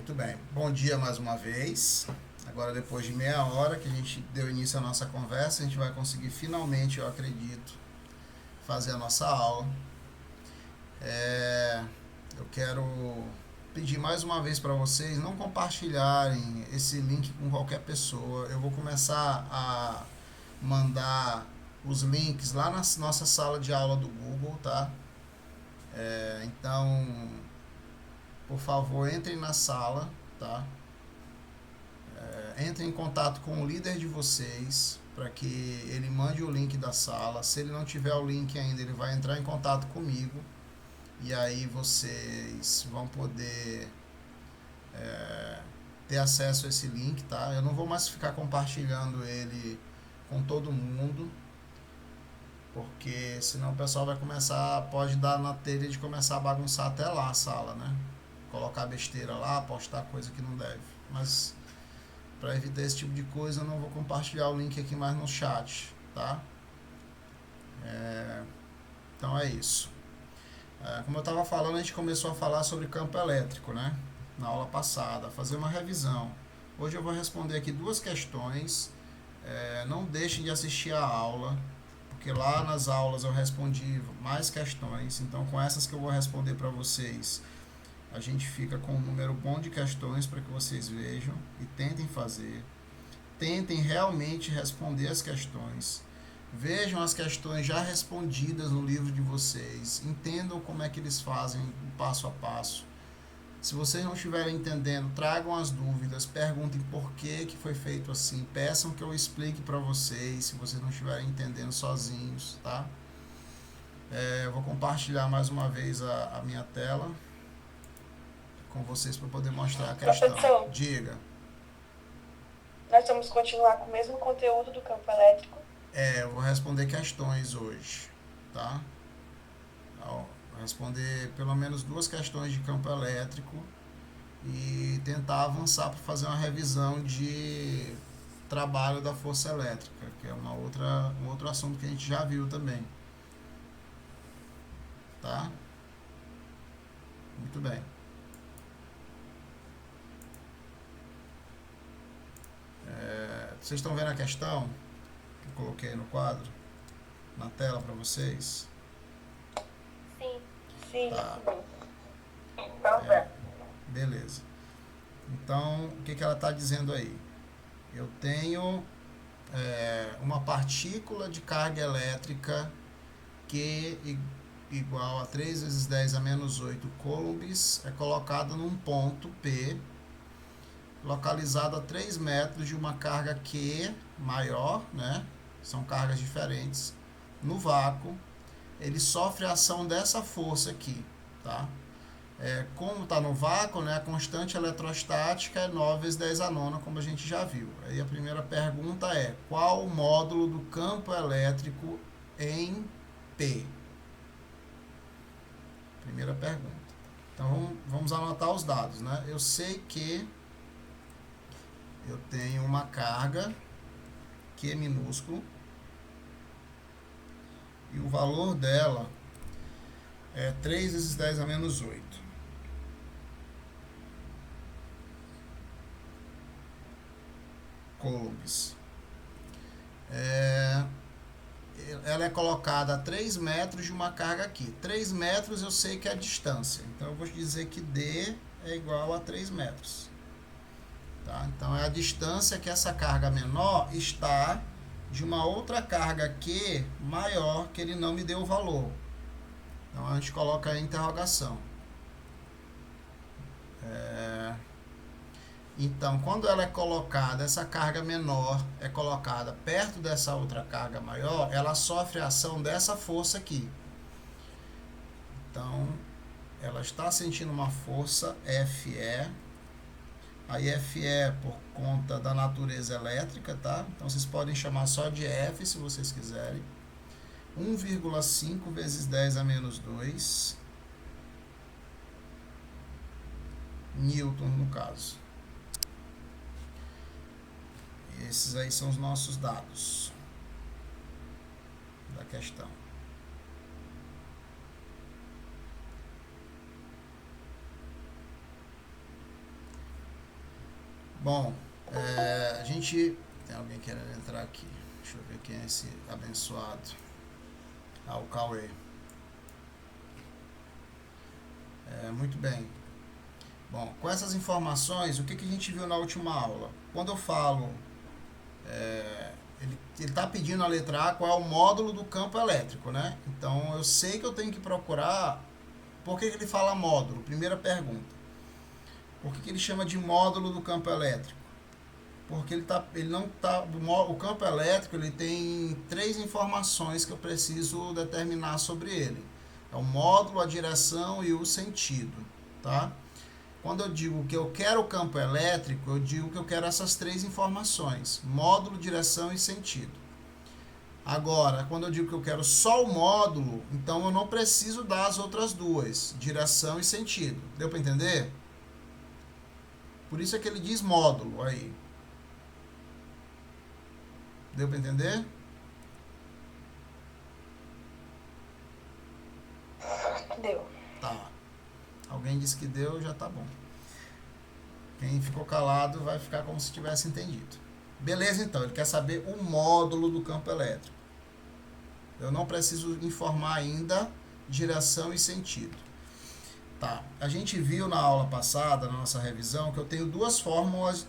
Muito bem. Bom dia mais uma vez. Agora, depois de meia hora que a gente deu início à nossa conversa, a gente vai conseguir finalmente, eu acredito, fazer a nossa aula. Eu quero pedir mais uma vez para vocês não compartilharem esse link com qualquer pessoa. Eu vou começar a mandar os links lá na nossa sala de aula do Google, tá? Então, por favor, entrem na sala, tá? Entrem em contato com o líder de vocês para que ele mande o link da sala. Se ele não tiver o link ainda, ele vai entrar em contato comigo e aí vocês vão poder ter acesso a esse link, tá? Eu não vou mais ficar compartilhando ele com todo mundo, porque senão o pessoal vai começar, pode dar na telha de começar a bagunçar até lá a sala, né? Colocar besteira lá, postar coisa que não deve. Mas para evitar esse tipo de coisa, eu não vou compartilhar o link aqui mais no chat, tá? Então é isso. Como eu estava falando, a gente começou a falar sobre campo elétrico, né? Na aula passada, fazer uma revisão. Hoje eu vou responder aqui duas questões. Não deixem de assistir a aula, porque lá nas aulas eu respondi mais questões. Então, com essas que eu vou responder para vocês, a gente fica com um número bom de questões para que vocês vejam e tentem fazer. Tentem realmente responder as questões. Vejam as questões já respondidas no livro de vocês. Entendam como é que eles fazem o passo a passo. Se vocês não estiverem entendendo, tragam as dúvidas, perguntem por que foi feito assim. Peçam que eu explique para vocês, se vocês não estiverem entendendo sozinhos, tá? Eu vou compartilhar mais uma vez a minha tela com vocês para poder mostrar a questão. Professor, Diga. nós vamos continuar com o mesmo conteúdo do campo elétrico. Eu vou responder questões hoje, tá? Vou responder pelo menos duas questões de campo elétrico e tentar avançar para fazer uma revisão de trabalho da força elétrica, que é um outro assunto que a gente já viu também, tá? Muito bem. Vocês estão vendo a questão que eu coloquei no quadro, na tela para vocês? Sim. Sim. Tá. Então, Beleza. Então, o que ela está dizendo aí? Eu tenho uma partícula de carga elétrica Q igual a 3 vezes 10 a menos 8 coulombs é colocada num ponto P, localizado a 3 metros de uma carga Q maior, né? São cargas diferentes. No vácuo, ele sofre a ação dessa força aqui, tá? Como está no vácuo, né, a constante eletrostática é 9 vezes 10 a nona, como a gente já viu. Aí a primeira pergunta é: qual o módulo do campo elétrico em P? Primeira pergunta. Então vamos anotar os dados, né? Eu sei que eu tenho uma carga Q minúsculo e o valor dela é 3 vezes 10 a menos 8. Coulombs. Ela é colocada a 3 metros de uma carga aqui. 3 metros eu sei que é a distância. Então eu vou dizer que D é igual a 3 metros. Tá? Então é a distância que essa carga menor está de uma outra carga Q maior que ele não me deu o valor. Então a gente coloca a interrogação. Então, quando ela é colocada, essa carga menor é colocada perto dessa outra carga maior, ela sofre a ação dessa força aqui. Então, ela está sentindo uma força FE. Aí FE é por conta da natureza elétrica, tá? Então, vocês podem chamar só de F se vocês quiserem. 1,5 vezes 10 a menos 2 Newton, no caso. Esses aí são os nossos dados da questão. Bom, a gente... Tem alguém querendo entrar aqui. Deixa eu ver quem é esse abençoado. Ah, o Cauê. Muito bem. Bom, com essas informações, o que a gente viu na última aula? Quando eu falo... ele está pedindo a letra A qual é o módulo do campo elétrico, né? Então, eu sei que eu tenho que procurar... Por que ele fala módulo? Primeira pergunta. Por que ele chama de módulo do campo elétrico? Porque o campo elétrico ele tem 3 informações que eu preciso determinar sobre ele. É o módulo, a direção e o sentido, tá? Quando eu digo que eu quero o campo elétrico, eu digo que eu quero essas 3 informações: módulo, direção e sentido. Agora, quando eu digo que eu quero só o módulo, então eu não preciso dar as outras 2, direção e sentido. Deu para entender? Por isso é que ele diz módulo aí. Deu para entender? Deu. Tá. Alguém disse que deu, já tá bom. Quem ficou calado vai ficar como se tivesse entendido. Beleza, então. Ele quer saber o módulo do campo elétrico. Eu não preciso informar ainda direção e sentido. Tá. A gente viu na aula passada, na nossa revisão, que eu tenho duas formas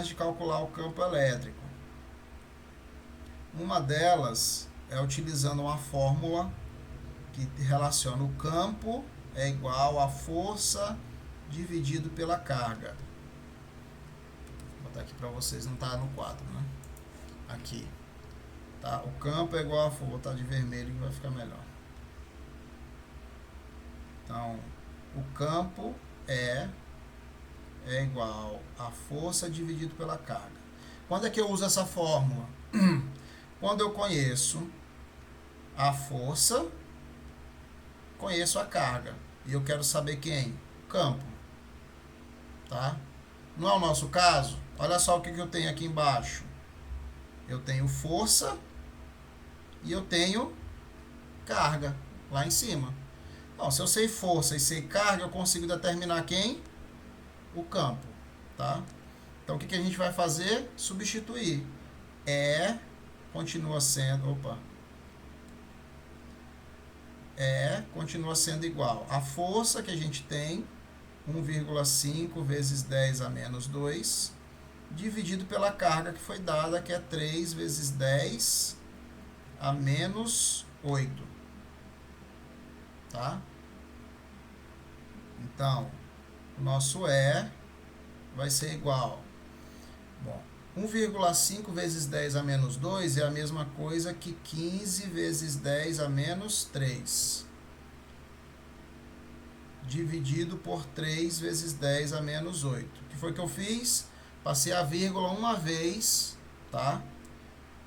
de calcular o campo elétrico. Uma delas é utilizando uma fórmula que relaciona o campo é igual a força dividido pela carga. Vou botar aqui para vocês, não tá no quadro, né? Aqui. Tá? O campo é igual a força, vou botar de vermelho que vai ficar melhor. Então, o campo é igual a força dividido pela carga. Quando é que eu uso essa fórmula? Quando eu conheço a força, conheço a carga. E eu quero saber quem? O campo. Tá? Não é o nosso caso? Olha só o que eu tenho aqui embaixo. Eu tenho força e eu tenho carga lá em cima. Bom, se eu sei força e sei carga, eu consigo determinar quem? O campo. Tá? Então, o que a gente vai fazer? Substituir. Continua sendo... continua sendo igual a força que a gente tem, 1,5 vezes 10 a menos 2, dividido pela carga que foi dada, que é 3 vezes 10 a menos 8. Tá? Então, o nosso vai ser igual. Bom, 1,5 vezes 10 a menos 2 é a mesma coisa que 15 vezes 10 a menos 3. Dividido por 3 vezes 10 a menos 8. O que foi que eu fiz? Passei a vírgula uma vez, tá?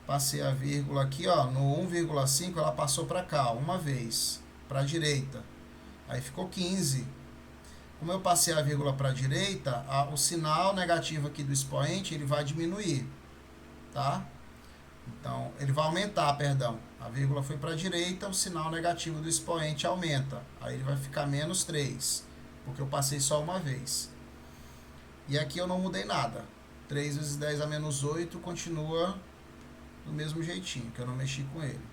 Passei a vírgula aqui, ó, no 1,5 ela passou para cá, uma vez, para a direita. Aí ficou 15. Como eu passei a vírgula para a direita, o sinal negativo aqui do expoente, ele vai diminuir, tá? Então, ele vai aumentar, perdão. A vírgula foi para a direita, o sinal negativo do expoente aumenta. Aí ele vai ficar menos 3, porque eu passei só uma vez. E aqui eu não mudei nada. 3 vezes 10 a menos 8 continua do mesmo jeitinho, que eu não mexi com ele.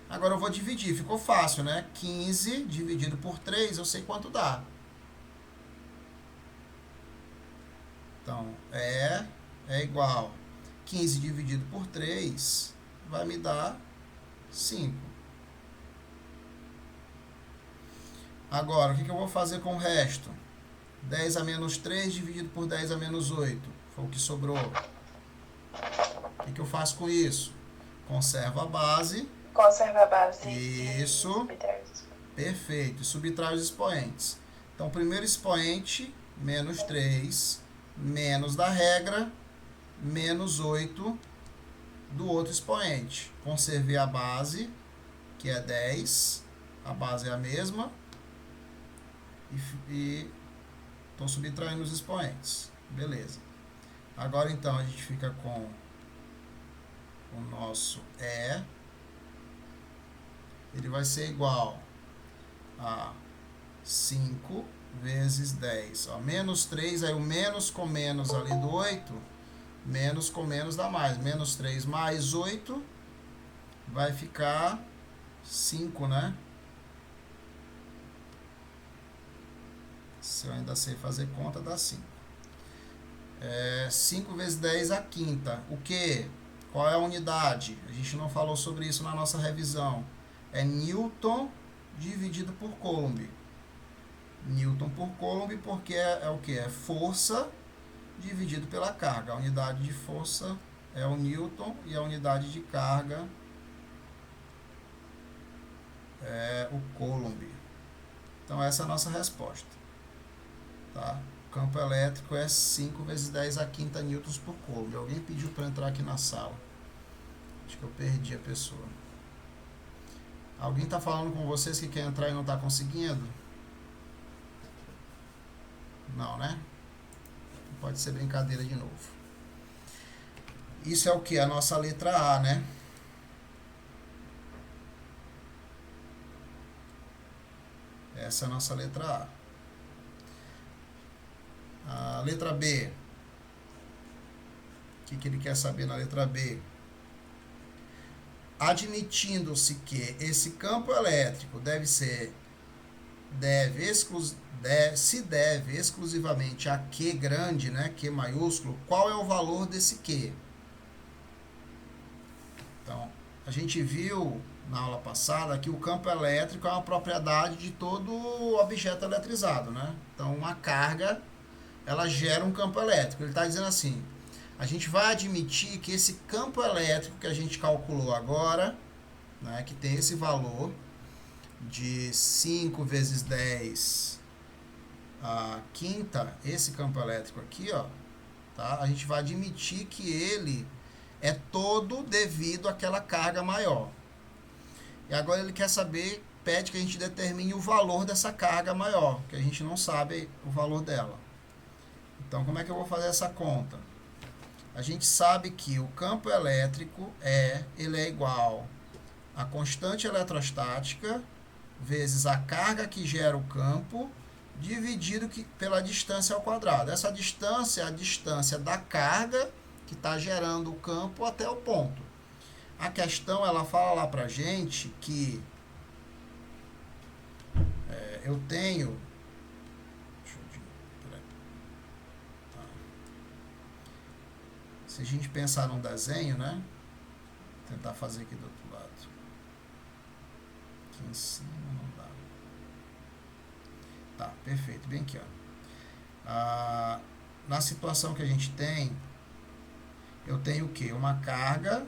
Agora eu vou dividir, ficou fácil, né? 15 dividido por 3, eu sei quanto dá. Então, é igual 15 dividido por 3 vai me dar 5. Agora, o que eu vou fazer com o resto? 10 a menos 3 dividido por 10 a menos 8. Foi o que sobrou. O que eu faço com isso? Conservo a base. Conserva a base. Isso. Perfeito. Subtrai os expoentes. Então, o primeiro expoente, menos 3, menos da regra, menos 8 do outro expoente. Conservei a base, que é 10. A base é a mesma. E estou subtraindo os expoentes. Beleza. Agora, então, a gente fica com o nosso ele vai ser igual a 5 vezes 10. Ó, menos 3, aí o menos com menos ali do 8, menos com menos dá mais. Menos 3 mais 8 vai ficar 5, né? Se eu ainda sei fazer conta, dá 5. 5 vezes 10 a quinta. O que? Qual é a unidade? A gente não falou sobre isso na nossa revisão. É Newton dividido por Coulomb. Newton por Coulomb, porque é o que? É força dividido pela carga. A unidade de força é o Newton e a unidade de carga é o Coulomb. Então essa é a nossa resposta. Tá? O campo elétrico é 5 vezes 10 a quinta newtons por Coulomb. Alguém pediu para entrar aqui na sala. Acho que eu perdi a pessoa. Alguém está falando com vocês que quer entrar e não está conseguindo? Não, né? Pode ser brincadeira de novo. Isso é o que? A nossa letra A, né? Essa é a nossa letra A. A letra B. O que ele quer saber na letra B? Admitindo-se que esse campo elétrico se deve exclusivamente a Q grande, né, Q maiúsculo, qual é o valor desse Q? Então, a gente viu na aula passada que o campo elétrico é uma propriedade de todo objeto eletrizado, né? Então, uma carga, ela gera um campo elétrico. Ele está dizendo assim, a gente vai admitir que esse campo elétrico que a gente calculou agora, né, que tem esse valor de 5 vezes 10 a quinta, esse campo elétrico aqui, ó, tá? A gente vai admitir que ele é todo devido àquela carga maior. E agora ele quer saber, pede que a gente determine o valor dessa carga maior, que a gente não sabe o valor dela. Então, como é que eu vou fazer essa conta? A gente sabe que o campo elétrico ele é igual a constante eletrostática vezes a carga que gera o campo dividido pela distância ao quadrado. Essa distância é a distância da carga que está gerando o campo até o ponto. A questão, ela fala lá pra gente que eu tenho... Se a gente pensar num desenho, né? Vou tentar fazer aqui do outro lado. Aqui em cima não dá. Tá, perfeito. Bem aqui, ó. Na situação que a gente tem, eu tenho o quê? Uma carga,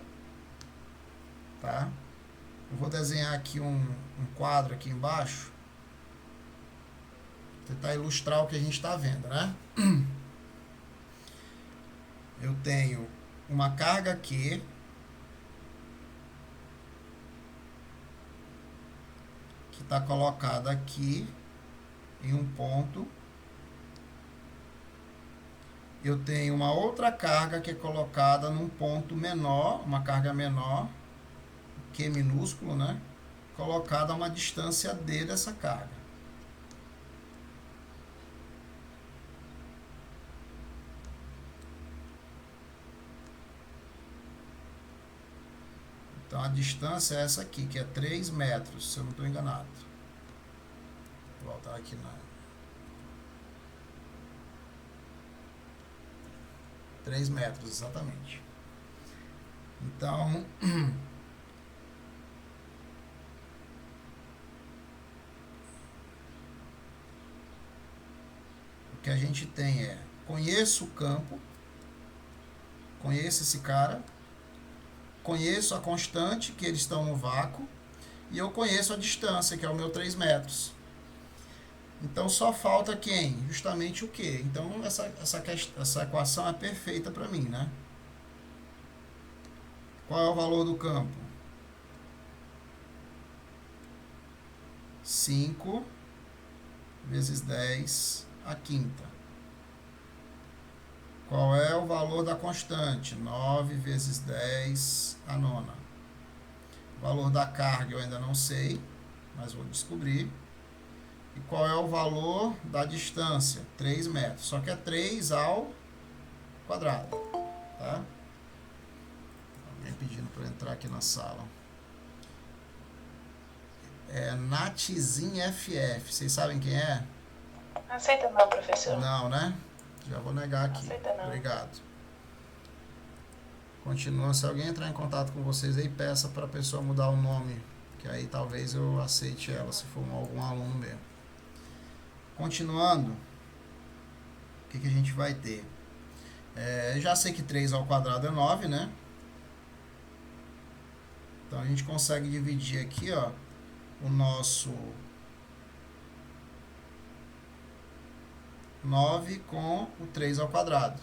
tá? Eu vou desenhar aqui um quadro aqui embaixo. Tentar ilustrar o que a gente está vendo, né? Eu tenho uma carga aqui, que está colocada aqui em um ponto. Eu tenho uma outra carga que é colocada num ponto menor, uma carga menor, Q minúsculo, né? Colocada a uma distância D dessa carga. Então, a distância é essa aqui, que é 3 metros, se eu não estou enganado. Vou voltar aqui na... 3 metros, exatamente. Então, o que a gente tem é, conheço o campo, conheço esse cara, conheço a constante, que eles estão no vácuo, e eu conheço a distância, que é o meu 3 metros. Então, só falta quem? Justamente o Q. Então, essa equação é perfeita para mim, né? Qual é o valor do campo? 5 vezes 10 a quinta. Qual é o valor da constante? 9 vezes 10 a nona. O valor da carga eu ainda não sei, mas vou descobrir. E qual é o valor da distância? 3 metros. Só que é 3 ao quadrado. Tá? Alguém pedindo para entrar aqui na sala. É Natizin FF. Vocês sabem quem é? Aceita não, professor. Não, né? Já vou negar aqui. Aceita não. Obrigado. Continua. Se alguém entrar em contato com vocês aí, peça para a pessoa mudar o nome. Que aí talvez eu aceite ela, se for algum aluno meu. Continuando. O que a gente vai ter? Já sei que 3 ao quadrado é 9, né? Então a gente consegue dividir aqui, ó, o nosso 9 com o 3 ao quadrado.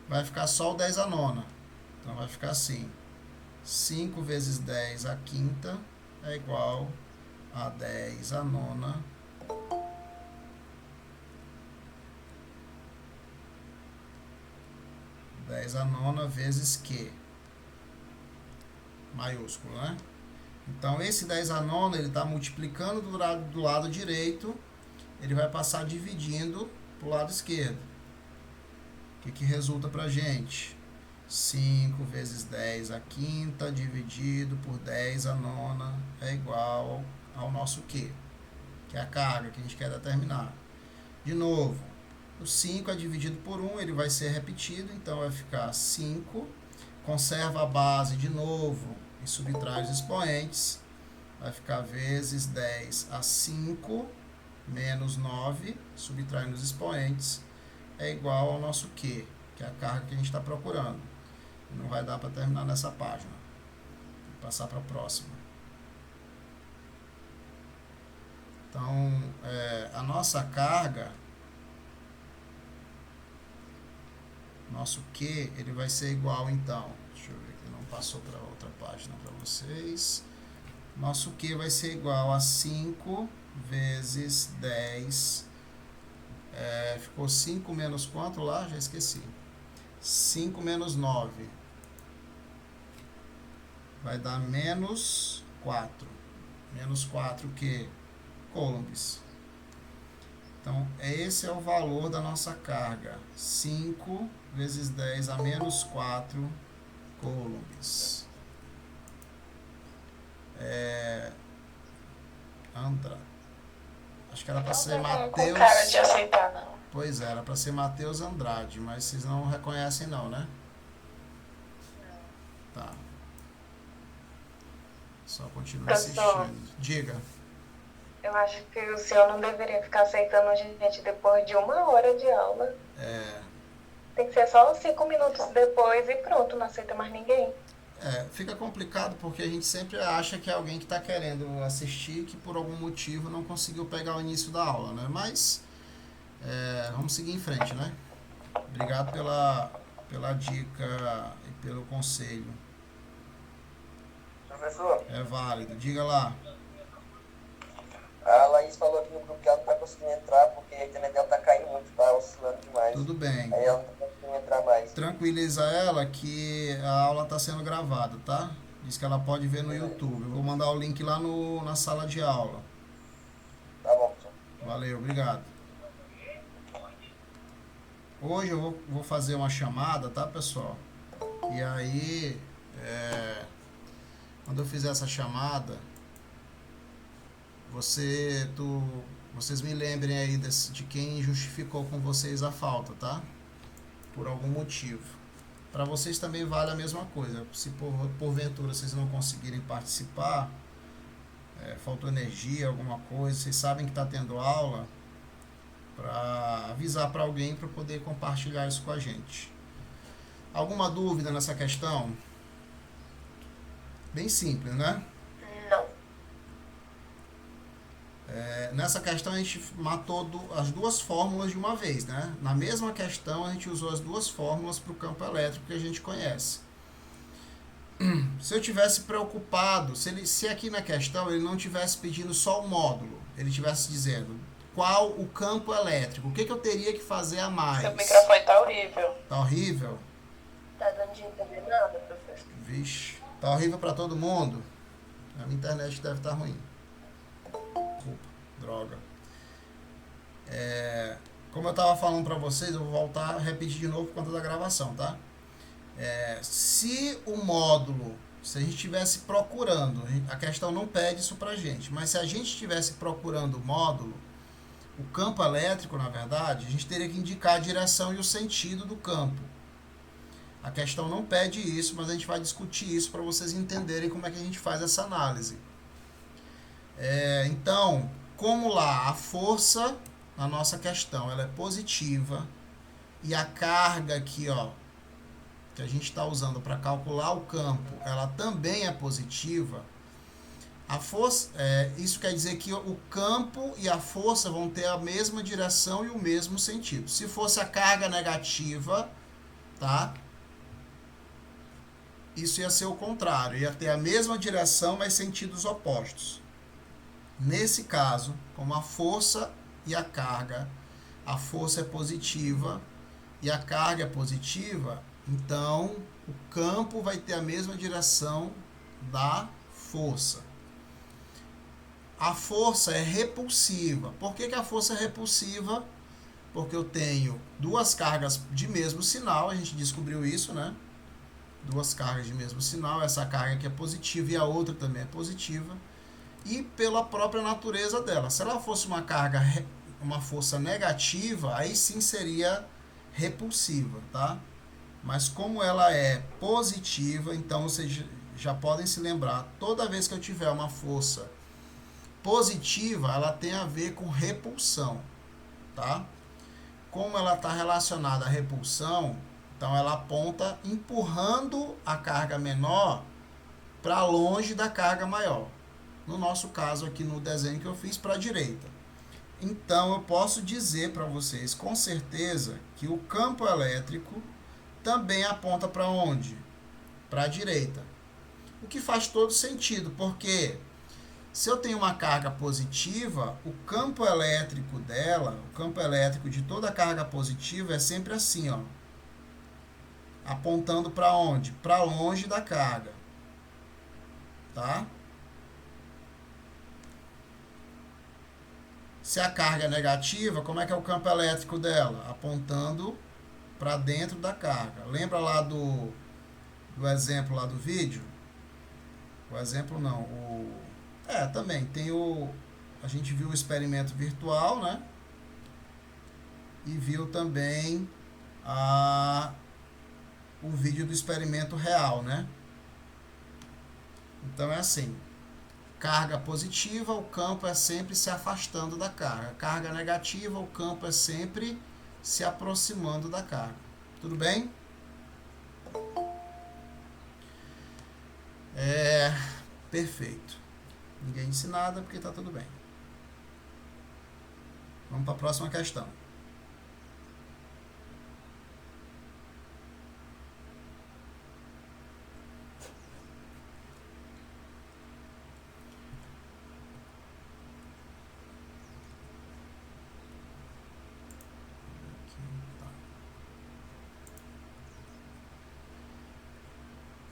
Vai ficar só o 10 à nona. Então vai ficar assim. 5 vezes 10 à quinta é igual a 10 à nona. Dez à nona vezes Q. Maiúsculo, né? Então, esse 10 à nona, ele está multiplicando do lado direito, ele vai passar dividindo para o lado esquerdo. O que resulta para a gente? 5 vezes 10 à quinta dividido por 10 à nona é igual ao nosso Q, que é a carga que a gente quer determinar. De novo, o 5 é dividido por 1, ele vai ser repetido, então vai ficar 5. Conserva a base de novo e subtrai os expoentes. Vai ficar vezes 10 a 5 menos 9, subtraindo os expoentes, é igual ao nosso Q, que é a carga que a gente está procurando. Não vai dar para terminar nessa página. Vou passar para a próxima. Então, a nossa carga, nosso Q, ele vai ser igual, então, deixa eu ver que não passou para outra página para vocês. Nosso Q vai ser igual a 5 vezes 10. Ficou 5 menos quanto lá? Já esqueci. 5 menos 9. Vai dar menos 4. Menos 4 Q. Coulombs. Então, esse é o valor da nossa carga. 5 vezes 10 a menos 4 coulombs. Andra. Acho que era para ser Matheus. Cara de aceitar, não. Pois é, era para ser Matheus Andrade, mas vocês não reconhecem não, né? Tá. Só continua assistindo. Diga. Eu acho que o senhor não deveria ficar aceitando a gente depois de 1 hora de aula. Tem que ser só 5 minutos depois e pronto, não aceita mais ninguém. Fica complicado porque a gente sempre acha que é alguém que está querendo assistir que por algum motivo não conseguiu pegar o início da aula, né? Mas vamos seguir em frente, né? Obrigado pela dica e pelo conselho. Professor? É válido. Diga lá. A Laís falou aqui no grupo que ela não tá conseguindo entrar porque a internet dela tá caindo muito, tá oscilando demais. Tudo bem. Aí ela não tá conseguindo entrar mais. Tranquiliza ela que a aula está sendo gravada, tá? Diz que ela pode ver no YouTube. Eu vou mandar o link lá na sala de aula. Tá bom, professor. Valeu, obrigado. Hoje eu vou fazer uma chamada, tá, pessoal? E aí, quando eu fizer essa chamada, vocês me lembrem aí de quem justificou com vocês a falta, tá? Por algum motivo. Para vocês também vale a mesma coisa. Se porventura vocês não conseguirem participar, faltou energia, alguma coisa, vocês sabem que está tendo aula, para avisar para alguém para poder compartilhar isso com a gente. Alguma dúvida nessa questão? Bem simples, né? Não. Nessa questão a gente matou as duas fórmulas de uma vez, né? Na mesma questão a gente usou as duas fórmulas para o campo elétrico que a gente conhece. Se eu tivesse preocupado, se aqui na questão ele não tivesse pedindo só o módulo, ele tivesse dizendo qual o campo elétrico, o que eu teria que fazer a mais? Seu microfone tá horrível. Tá horrível? Tá dando de entender nada, professor. Vixe, tá horrível para todo mundo? A minha internet deve estar ruim. Desculpa. Droga. Como eu estava falando para vocês, eu vou voltar a repetir de novo por conta da gravação, tá? Se o módulo, se a gente estivesse procurando, a questão não pede isso pra gente, mas se a gente estivesse procurando o módulo, o campo elétrico, na verdade, a gente teria que indicar a direção e o sentido do campo. A questão não pede isso, mas a gente vai discutir isso para vocês entenderem como é que a gente faz essa análise. Então, como lá a força na nossa questão ela é positiva e a carga aqui, ó, que a gente está usando para calcular o campo, ela também é positiva, a força, isso quer dizer que o campo e a força vão ter a mesma direção e o mesmo sentido. Se fosse a carga negativa, tá? Isso ia ser o contrário, ia ter a mesma direção, mas sentidos opostos. Nesse caso, como a força e a carga, a força é positiva e a carga é positiva, então o campo vai ter a mesma direção da força. A força é repulsiva. Por que a força é repulsiva? Porque eu tenho duas cargas de mesmo sinal, a gente descobriu isso, né? Duas cargas de mesmo sinal, essa carga aqui é positiva e a outra também é positiva. E pela própria natureza dela. Se ela fosse uma carga, uma força negativa, aí sim seria repulsiva, tá? Mas como ela é positiva, então vocês já podem se lembrar, toda vez que eu tiver uma força positiva, ela tem a ver com repulsão, tá? Como ela está relacionada à repulsão, então ela aponta empurrando a carga menor para longe da carga maior. No nosso caso aqui no desenho que eu fiz, para a direita. Então eu posso dizer para vocês com certeza que o campo elétrico também aponta para onde? Para a direita. O que faz todo sentido, porque se eu tenho uma carga positiva, o campo elétrico dela, o campo elétrico de toda carga positiva é sempre assim, ó. Apontando para onde? Para longe da carga. Tá? Se a carga é negativa, como é que é o campo elétrico dela? Apontando para dentro da carga. Lembra lá do exemplo lá do vídeo? O exemplo não, também tem a gente viu o experimento virtual, né? E viu também o vídeo do experimento real, né? Então é assim, carga positiva, o campo é sempre se afastando da carga. Carga negativa, o campo é sempre se aproximando da carga. Tudo bem? Perfeito. Ninguém disse nada porque está tudo bem. Vamos para a próxima questão.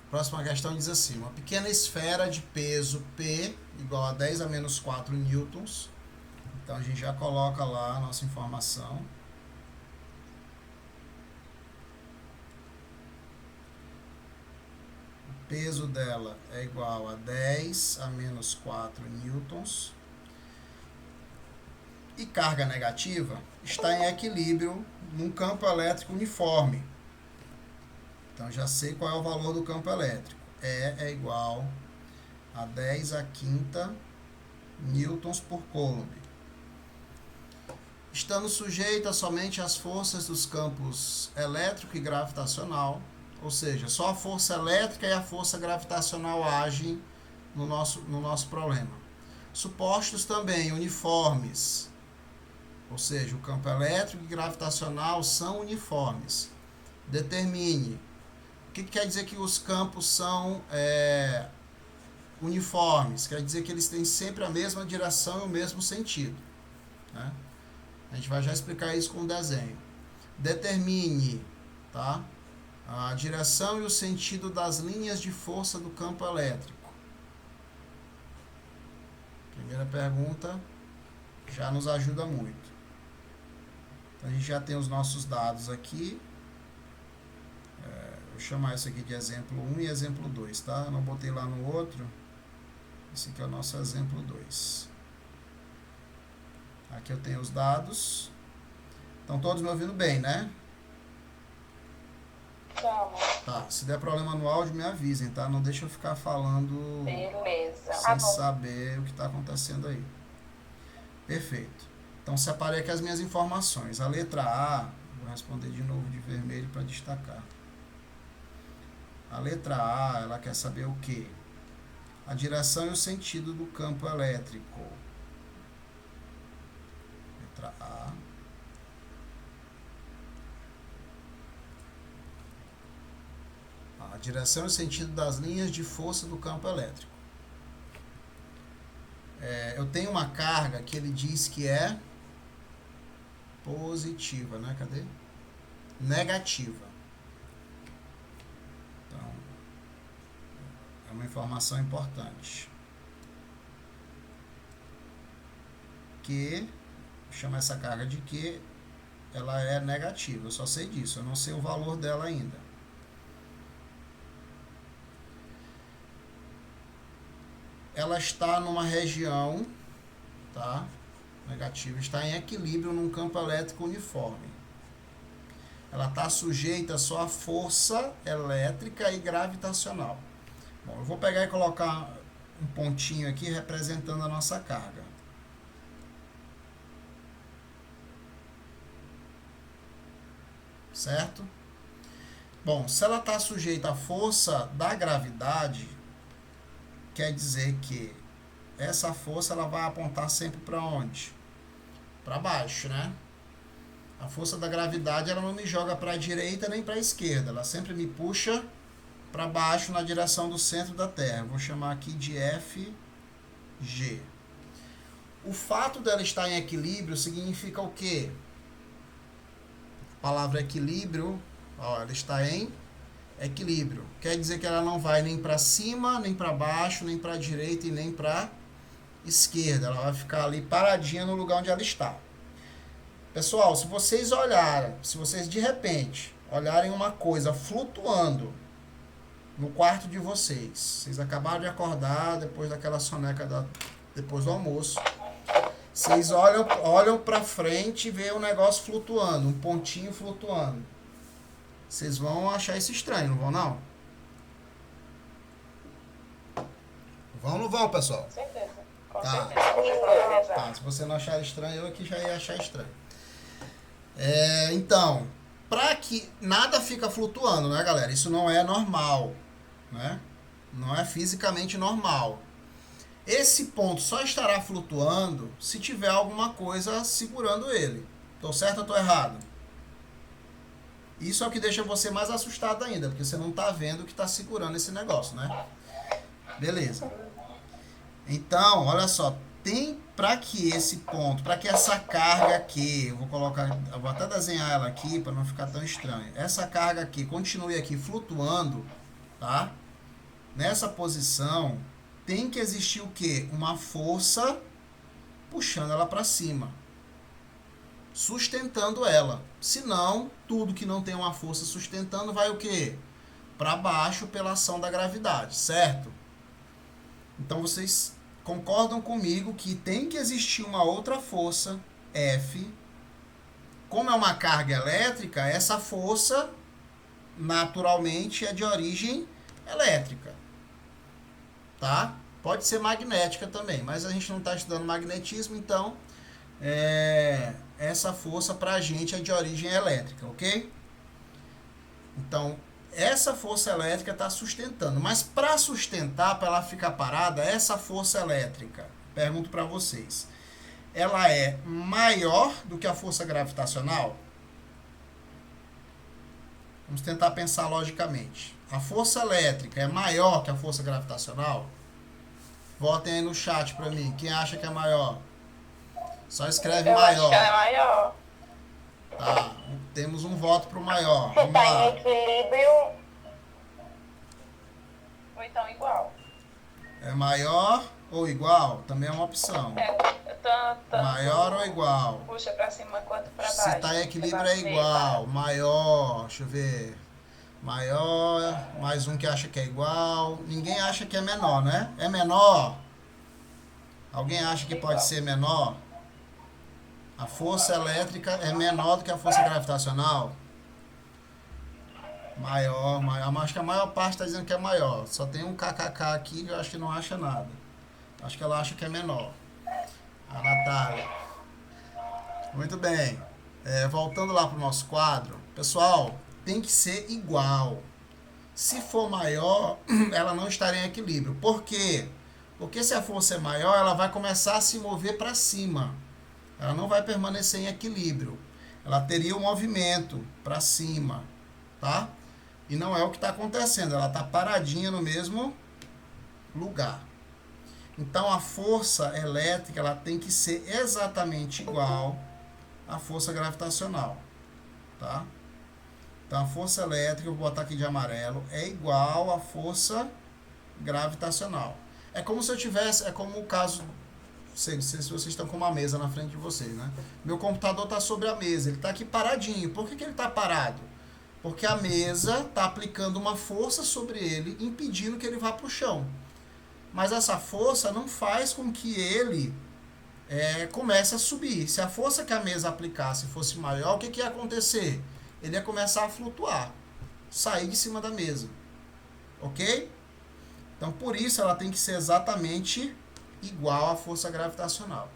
Próxima questão diz assim: uma pequena esfera de peso P igual a 10 a menos 4 newtons. Então a gente já coloca lá a nossa informação. O peso dela é igual a 10 a menos 4 newtons. E carga negativa está em equilíbrio num campo elétrico uniforme. Então, já sei qual é o valor do campo elétrico. E é igual a 10 a quinta newtons por coulomb. Estando sujeita somente às forças dos campos elétrico e gravitacional, ou seja, só a força elétrica e a força gravitacional agem no nosso problema. Supostos também uniformes, ou seja, o campo elétrico e gravitacional são uniformes. Determine. O que quer dizer que os campos são uniformes? Quer dizer que eles têm sempre a mesma direção e o mesmo sentido, né? A gente vai já explicar isso com o desenho. Determine, tá? A direção e o sentido das linhas de força do campo elétrico. Primeira pergunta, já nos ajuda muito. Então, a gente já tem os nossos dados aqui. Vou chamar isso aqui de exemplo 1 e exemplo 2, tá? Eu não botei lá no outro. Esse aqui é o nosso exemplo 2. Aqui eu tenho os dados. Estão todos me ouvindo bem, né? Tá, se der problema no áudio, me avisem, tá? Não deixa eu ficar falando sem saber o que está acontecendo aí. Perfeito. Então, separei aqui as minhas informações. A letra A, vou responder de novo de vermelho para destacar. A letra A, ela quer saber o quê? A direção e o sentido do campo elétrico. Letra A. A direção e o sentido das linhas de força do campo elétrico. Eu tenho uma carga que ele diz que é positiva, né? Cadê? Negativa. Então, é uma informação importante. Que, chama essa carga de que ela é negativa. Eu só sei disso, eu não sei o valor dela ainda. Ela está numa região, tá? Negativa, está em equilíbrio num campo elétrico uniforme. Ela está sujeita só à força elétrica e gravitacional. Bom, eu vou pegar e colocar um pontinho aqui representando a nossa carga. Certo? Bom, se ela está sujeita à força da gravidade, quer dizer que essa força ela vai apontar sempre para onde? Para baixo, né? A força da gravidade ela não me joga para a direita nem para a esquerda, ela sempre me puxa para baixo na direção do centro da Terra. Vou chamar aqui de FG. O fato dela estar em equilíbrio significa o quê? A palavra equilíbrio, ó, ela está em equilíbrio. Quer dizer que ela não vai nem para cima, nem para baixo, nem para a direita e nem para esquerda. Ela vai ficar ali paradinha no lugar onde ela está. Pessoal, se vocês olharem, se vocês de repente olharem uma coisa flutuando no quarto de vocês, vocês acabaram de acordar depois daquela soneca depois do almoço, vocês olham para frente e veem um negócio flutuando, um pontinho flutuando. Vocês vão achar isso estranho, não vão não? Vão ou não vão, pessoal? Com certeza. Com Tá. certeza. Tá, se você não achar estranho, eu aqui já ia achar estranho. Então, para que nada fica flutuando, né, galera? Isso não é normal, né? Não é fisicamente normal. Esse ponto só estará flutuando se tiver alguma coisa segurando ele. Tô certo ou tô errado? Isso é o que deixa você mais assustado ainda, porque você não está vendo o que está segurando esse negócio, né? Beleza. Então, olha só, tem para que esse ponto, para que essa carga aqui, eu vou até desenhar ela aqui para não ficar tão estranho. Essa carga aqui continue aqui flutuando, tá? Nessa posição tem que existir o quê? Uma força puxando ela para cima, sustentando ela. Senão, tudo que não tem uma força sustentando vai o quê? Para baixo pela ação da gravidade, certo? Então vocês concordam comigo que tem que existir uma outra força, F. Como é uma carga elétrica, essa força naturalmente é de origem elétrica. Tá? Pode ser magnética também, mas a gente não está estudando magnetismo, então essa força para a gente é de origem elétrica, ok? Então, essa força elétrica está sustentando, mas para sustentar, para ela ficar parada, essa força elétrica, pergunto para vocês, ela é maior do que a força gravitacional? Vamos tentar pensar logicamente. A força elétrica é maior que a força gravitacional? Votem aí no chat para mim. Quem acha que é maior? Só escreve Eu maior. acho que ela é maior. Tá, temos um voto pro maior. Se Vamos tá lá. em equilíbrio, ou então igual. É maior ou igual também é uma opção. Maior ou igual? Puxa pra cima quanto pra baixo. Se tá em equilíbrio é igual. Maior, deixa eu ver. Maior, mais um que acha que é igual. Ninguém acha que é menor, né? É menor? Alguém acha que pode ser menor? A força elétrica é menor do que a força gravitacional? Maior. Acho que a maior parte está dizendo que é maior. Só tem um kkk aqui que eu acho que não acha nada. Acho que ela acha que é menor. A Natália. Muito bem. Voltando lá para o nosso quadro. Pessoal, tem que ser igual. Se for maior, ela não estaria em equilíbrio. Por quê? Porque se a força é maior, ela vai começar a se mover para cima. Ela não vai permanecer em equilíbrio. Ela teria um movimento para cima, tá? E não é o que está acontecendo. Ela está paradinha no mesmo lugar. Então, a força elétrica ela tem que ser exatamente igual à força gravitacional, tá? Então, a força elétrica, eu vou botar aqui de amarelo, é igual à força gravitacional. É como se eu tivesse, é como o caso, se vocês estão com uma mesa na frente de vocês, né? Meu computador está sobre a mesa, ele está aqui paradinho. Por que ele está parado? Porque a mesa está aplicando uma força sobre ele, impedindo que ele vá para o chão. Mas essa força não faz com que ele comece a subir. Se a força que a mesa aplicasse fosse maior, o que ia acontecer? Ele ia começar a flutuar, sair de cima da mesa. Ok? Então, por isso, ela tem que ser exatamente igual à força gravitacional.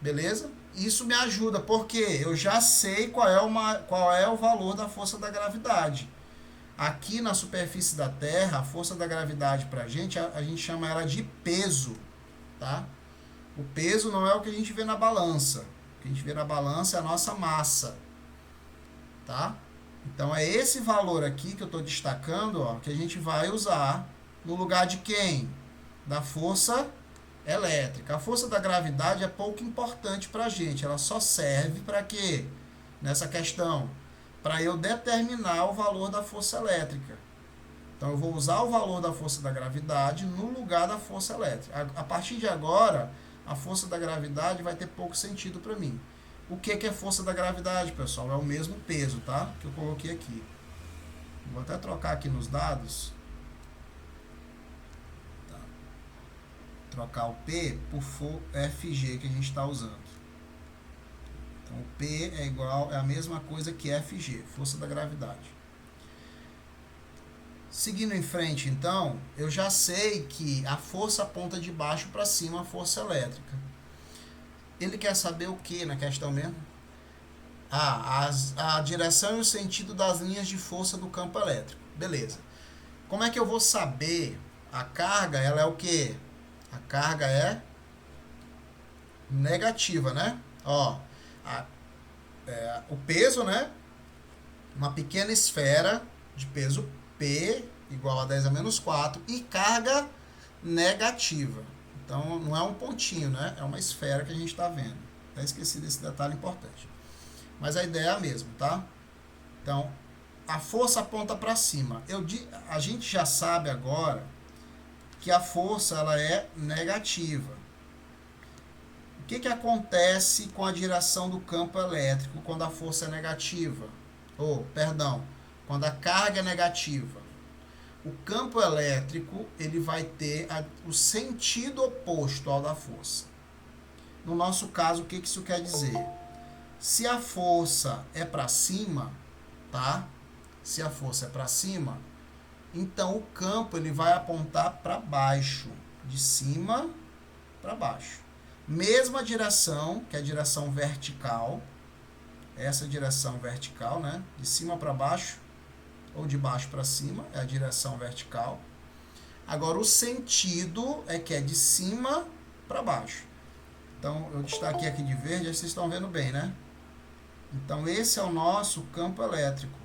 Beleza? Isso me ajuda, porque eu já sei qual é o valor da força da gravidade. Aqui na superfície da Terra, a força da gravidade para a gente chama ela de peso, tá? O peso não é o que a gente vê na balança. O que a gente vê na balança é a nossa massa, tá? Então, é esse valor aqui que eu estou destacando, ó, que a gente vai usar no lugar de quem? Da força elétrica. A força da gravidade é pouco importante para a gente. Ela só serve para quê? Nessa questão, para eu determinar o valor da força elétrica. Então, eu vou usar o valor da força da gravidade no lugar da força elétrica. A partir de agora, a força da gravidade vai ter pouco sentido para mim. O que é força da gravidade, pessoal? É o mesmo peso, tá? Que eu coloquei aqui. Vou até trocar aqui nos dados. Tá. Trocar o P por FG que a gente está usando. Então, o P é a mesma coisa que FG, força da gravidade. Seguindo em frente, então, eu já sei que a força aponta de baixo para cima a força elétrica. Ele quer saber o que na questão mesmo? A direção e o sentido das linhas de força do campo elétrico. Beleza. Como é que eu vou saber? A carga, ela é o quê? A carga é negativa, né? Ó, o peso, né? Uma pequena esfera de peso P igual a 10 a menos 4 e carga negativa. Então, não é um pontinho, né? É uma esfera que a gente está vendo. Até esqueci desse detalhe importante. Mas a ideia é a mesma, tá? Então, a força aponta para cima. A gente já sabe agora que a força ela é negativa. O que acontece com a direção do campo elétrico quando a força é negativa? Quando a carga é negativa. O campo elétrico ele vai ter o sentido oposto ao da força. No nosso caso, o que isso quer dizer? Se a força é para cima, tá? Se a força é para cima, então o campo ele vai apontar para baixo, de cima para baixo. Mesma direção, que é a direção vertical, essa direção vertical, né? De cima para baixo, ou de baixo para cima, é a direção vertical. Agora, o sentido é que é de cima para baixo. Então, eu destaquei aqui de verde, vocês estão vendo bem, né? Então, esse é o nosso campo elétrico,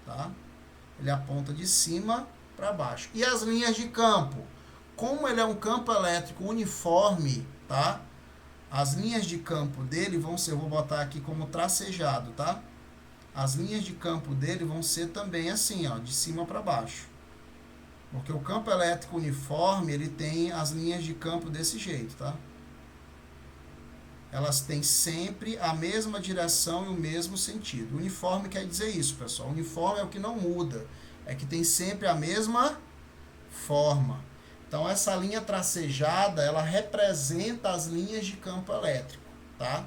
tá? Ele aponta de cima para baixo. E as linhas de campo? Como ele é um campo elétrico uniforme, tá? As linhas de campo dele vão ser, eu vou botar aqui como tracejado, tá? As linhas de campo dele vão ser também assim, ó, de cima para baixo. Porque o campo elétrico uniforme, ele tem as linhas de campo desse jeito, tá? Elas têm sempre a mesma direção e o mesmo sentido. Uniforme quer dizer isso, pessoal. Uniforme é o que não muda. É que tem sempre a mesma forma. Então, essa linha tracejada, ela representa as linhas de campo elétrico, tá?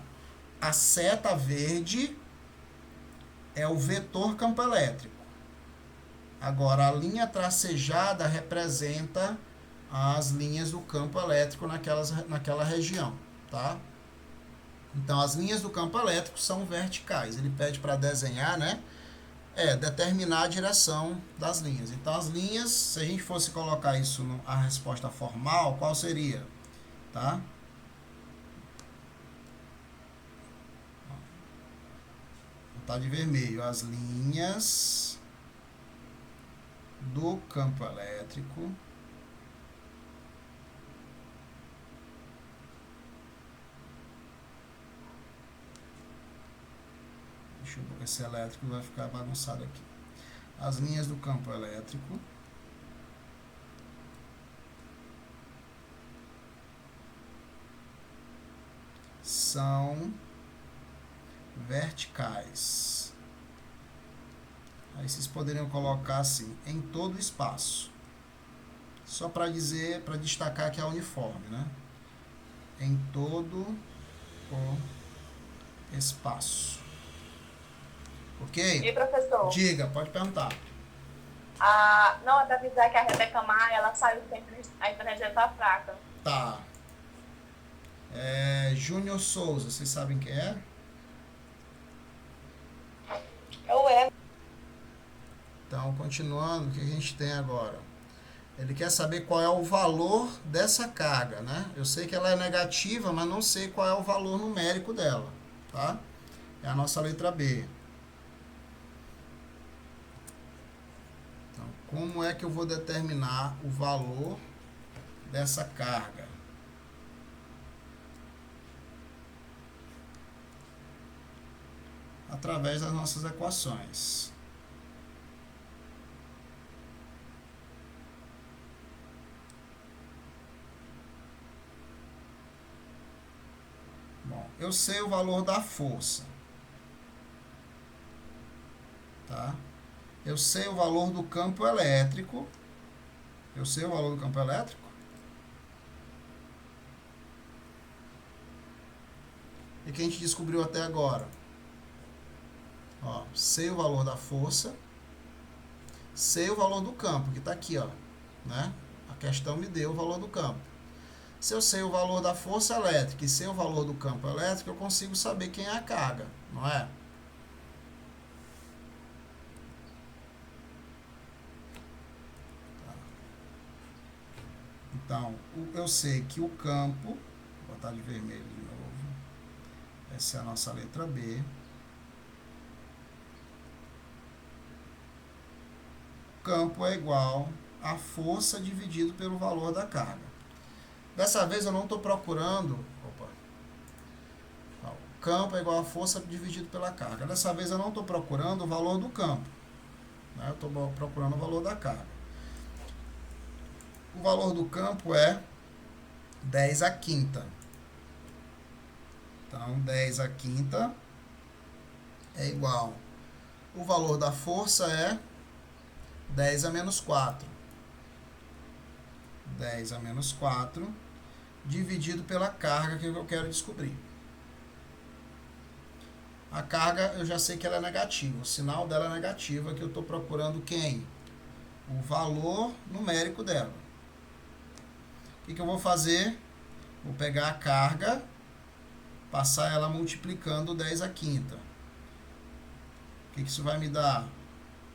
A seta verde é o vetor campo elétrico. Agora, a linha tracejada representa as linhas do campo elétrico naquela região, tá? Então, as linhas do campo elétrico são verticais. Ele pede para desenhar, né? Determinar a direção das linhas. Então, as linhas, se a gente fosse colocar isso a resposta formal, qual seria? Tá? Tá de vermelho. As linhas do campo elétrico deixa eu ver, esse elétrico vai ficar bagunçado aqui. As linhas do campo elétrico são verticais. Aí vocês poderiam colocar assim, em todo o espaço. Só para dizer, para destacar que é uniforme, né? Em todo o espaço. Ok? E professor? Diga, pode perguntar. Não, é para avisar que a Rebeca Maia, ela saiu sempre, a internet tá fraca. Tá. Júnior Souza, vocês sabem quem é? Então, continuando, o que a gente tem agora? Ele quer saber qual é o valor dessa carga, né? Eu sei que ela é negativa, mas não sei qual é o valor numérico dela, tá? É a nossa letra B. Então, como é que eu vou determinar o valor dessa carga? Através das nossas equações. Bom, eu sei o valor da força. Tá? Eu sei o valor do campo elétrico. Eu sei o valor do campo elétrico? E que a gente descobriu até agora? Ó, sei o valor da força. Sei o valor do campo, que está aqui, ó, né? A questão me deu o valor do campo. Se eu sei o valor da força elétrica e sei o valor do campo elétrico, eu consigo saber quem é a carga, não é? Tá. Então, eu sei que o campo, vou botar de vermelho de novo, essa é a nossa letra B. Campo é igual a força dividido pelo valor da carga. Dessa vez eu não estou procurando... O campo é igual a força dividido pela carga. Dessa vez eu não estou procurando o valor do campo, né? Eu estou procurando o valor da carga. O valor do campo é 10 à quinta. Então, 10 à quinta é igual. O valor da força é 10 a menos 4. 10 a menos 4 dividido pela carga que eu quero descobrir. A carga eu já sei que ela é negativa. O sinal dela é negativa, que eu estou procurando quem? O valor numérico dela. O que eu vou fazer? Vou pegar a carga, passar ela multiplicando 10 à quinta. O que isso vai me dar?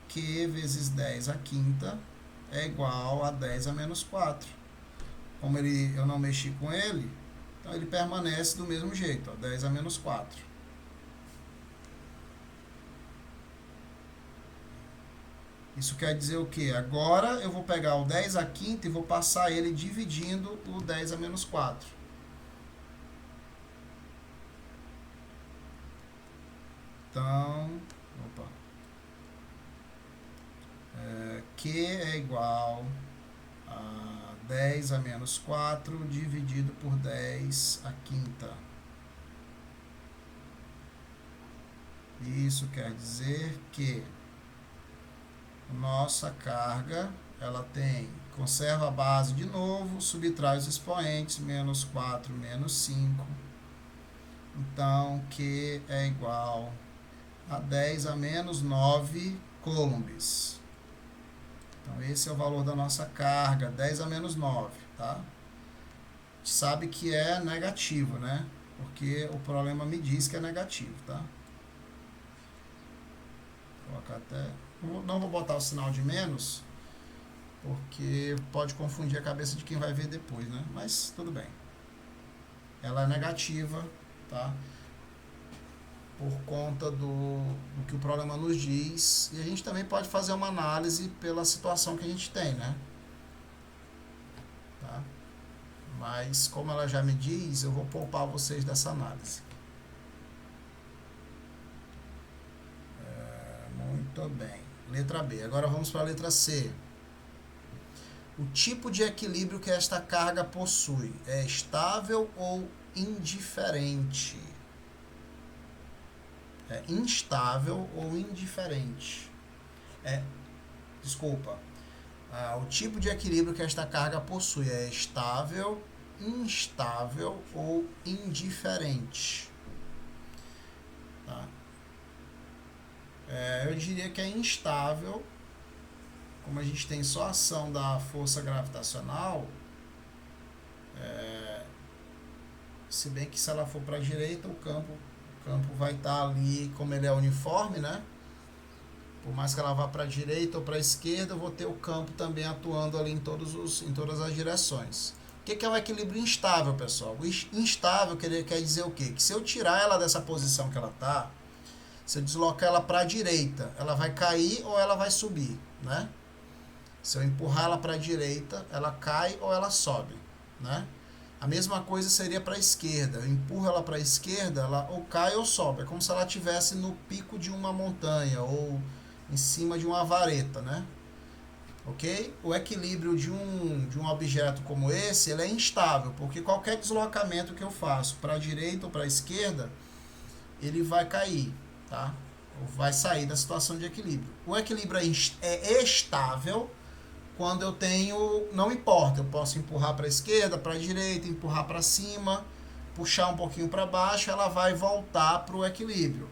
Q vezes 10 à quinta é igual a 10 a menos 4. Como eu não mexi com ele, então ele permanece do mesmo jeito, ó, 10 a menos 4. Isso quer dizer o quê? Agora eu vou pegar o 10 à quinta e vou passar ele dividindo o 10 a menos 4. Então, Q é igual 10 a menos 4 dividido por 10 a quinta. Isso quer dizer que nossa carga, ela conserva a base de novo, subtrai os expoentes, menos 4 menos 5. Então, Q é igual a 10 a menos 9 coulombs. Então, esse é o valor da nossa carga, 10 a menos 9, tá? A gente sabe que é negativo, né? Porque o problema me diz que é negativo, tá? Vou colocar até... Não vou botar o sinal de menos, porque pode confundir a cabeça de quem vai ver depois, né? Mas tudo bem. Ela é negativa, tá? Por conta do que o problema nos diz. E a gente também pode fazer uma análise pela situação que a gente tem, né? Tá? Mas como ela já me diz, eu vou poupar vocês dessa análise. Muito bem. Letra B. Agora vamos para a letra C. O tipo de equilíbrio que esta carga possui é estável ou indiferente? É instável ou indiferente? O tipo de equilíbrio que esta carga possui é estável, instável ou indiferente? Tá? Eu diria que é instável. Como a gente tem só a ação da força gravitacional, se bem que se ela for para a direita, o campo vai estar ali, como ele é uniforme, né? Por mais que ela vá para a direita ou para a esquerda, eu vou ter o campo também atuando ali em todas as direções. O que é o equilíbrio instável, pessoal? O instável quer dizer o quê? Que se eu tirar ela dessa posição que ela está, se eu deslocar ela para a direita, ela vai cair ou ela vai subir, né? Se eu empurrar ela para a direita, ela cai ou ela sobe, né? A mesma coisa seria para a esquerda. Eu empurro ela para a esquerda, ela ou cai ou sobe. É como se ela estivesse no pico de uma montanha ou em cima de uma vareta, né? Ok? O equilíbrio de um objeto como esse, ele é instável, porque qualquer deslocamento que eu faço para a direita ou para a esquerda, ele vai cair, tá? Ou vai sair da situação de equilíbrio. O equilíbrio é estável quando eu tenho, não importa, eu posso empurrar para a esquerda, para a direita, empurrar para cima, puxar um pouquinho para baixo, ela vai voltar para o equilíbrio,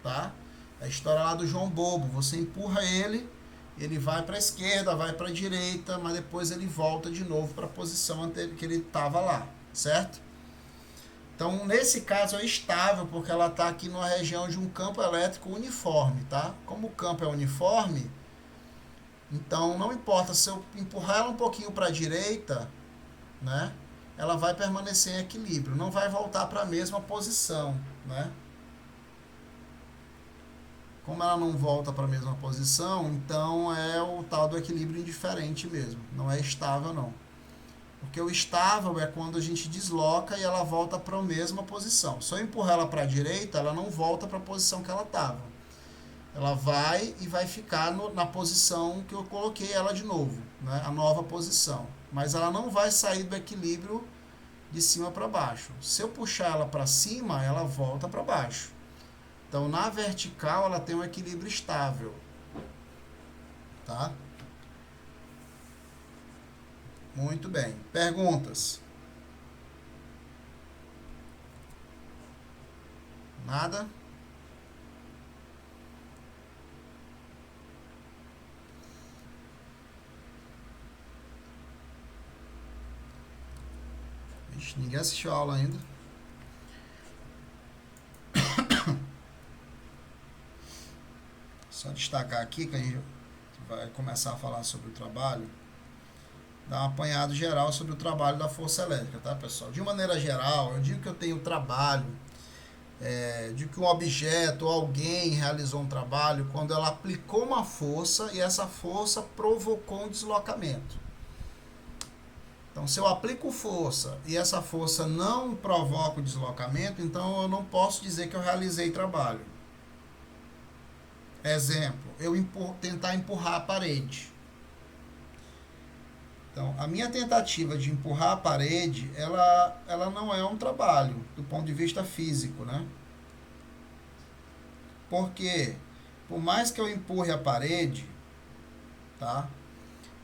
tá? É a história lá do João Bobo, você empurra ele vai para a esquerda, vai para a direita, mas depois ele volta de novo para a posição anterior que ele estava lá, certo? Então, nesse caso é estável, porque ela está aqui numa região de um campo elétrico uniforme, tá? Como o campo é uniforme, então não importa se eu empurrar ela um pouquinho para a direita, né? Ela vai permanecer em equilíbrio, não vai voltar para a mesma posição, né? Como ela não volta para a mesma posição, então é o tal do equilíbrio indiferente mesmo, não é estável não. Porque o estável é quando a gente desloca e ela volta para a mesma posição. Se eu empurrar ela para a direita, ela não volta para a posição que ela estava. Ela vai e vai ficar na posição que eu coloquei ela de novo, né? A nova posição. Mas ela não vai sair do equilíbrio de cima para baixo. Se eu puxar ela para cima, ela volta para baixo. Então, na vertical, ela tem um equilíbrio estável. Tá? Muito bem. Perguntas? Nada? Ixi, ninguém assistiu a aula ainda. Só destacar aqui que a gente vai começar a falar sobre o trabalho, dar um apanhado geral sobre o trabalho da força elétrica, tá, pessoal? De maneira geral, eu digo que eu tenho trabalho, de que um objeto ou alguém realizou um trabalho quando ela aplicou uma força e essa força provocou um deslocamento. Então, se eu aplico força e essa força não provoca o deslocamento, então eu não posso dizer que eu realizei trabalho. Exemplo, eu tentar empurrar a parede. Então, a minha tentativa de empurrar a parede, ela não é um trabalho do ponto de vista físico, né? Porque, por mais que eu empurre a parede, tá?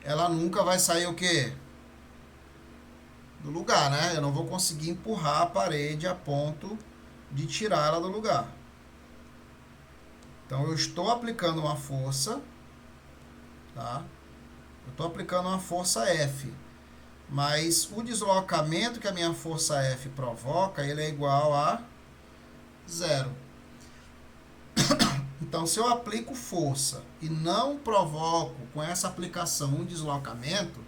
Ela nunca vai sair o quê? Do lugar, né? Eu não vou conseguir empurrar a parede a ponto de tirar ela do lugar. Então, eu estou aplicando uma força, tá? Eu estou aplicando uma força F, mas o deslocamento que a minha força F provoca, ele é igual a 0. Então, se eu aplico força e não provoco com essa aplicação um deslocamento,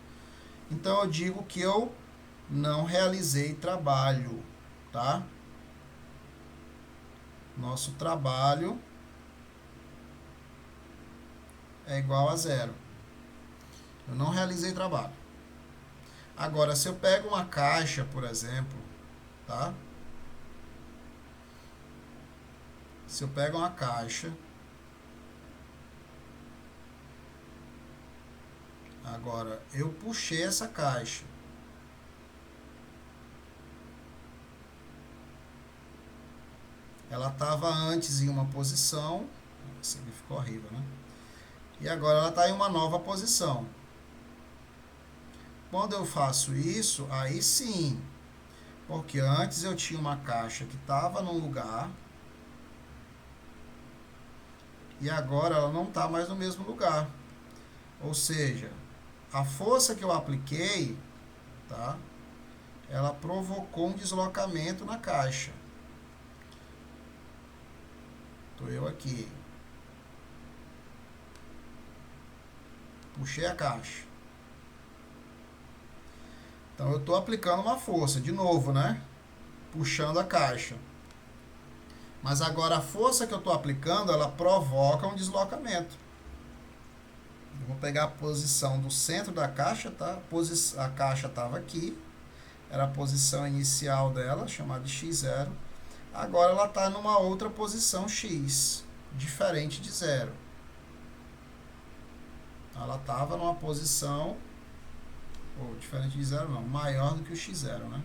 então eu digo que eu não realizei trabalho, tá? Nosso trabalho é igual a 0. Eu não realizei trabalho. Agora, se eu pego uma caixa, por exemplo, tá? Se eu pego uma caixa, agora eu puxei essa caixa, ela estava antes em uma posição, isso aqui ficou horrível, né? E agora ela está em uma nova posição. Quando eu faço isso, aí sim, porque antes eu tinha uma caixa que estava num lugar e agora ela não está mais no mesmo lugar. Ou seja, a força que eu apliquei, tá? Ela provocou um deslocamento na caixa. Estou eu aqui. Puxei a caixa. Então, eu estou aplicando uma força, de novo, né? Puxando a caixa. Mas agora a força que eu estou aplicando, ela provoca um deslocamento. Eu vou pegar a posição do centro da caixa, tá? A caixa estava aqui. Era a posição inicial dela, chamada de x0. Agora ela está numa outra posição x, diferente de 0. Ela estava numa posição... diferente de 0 não, maior do que o x0, né?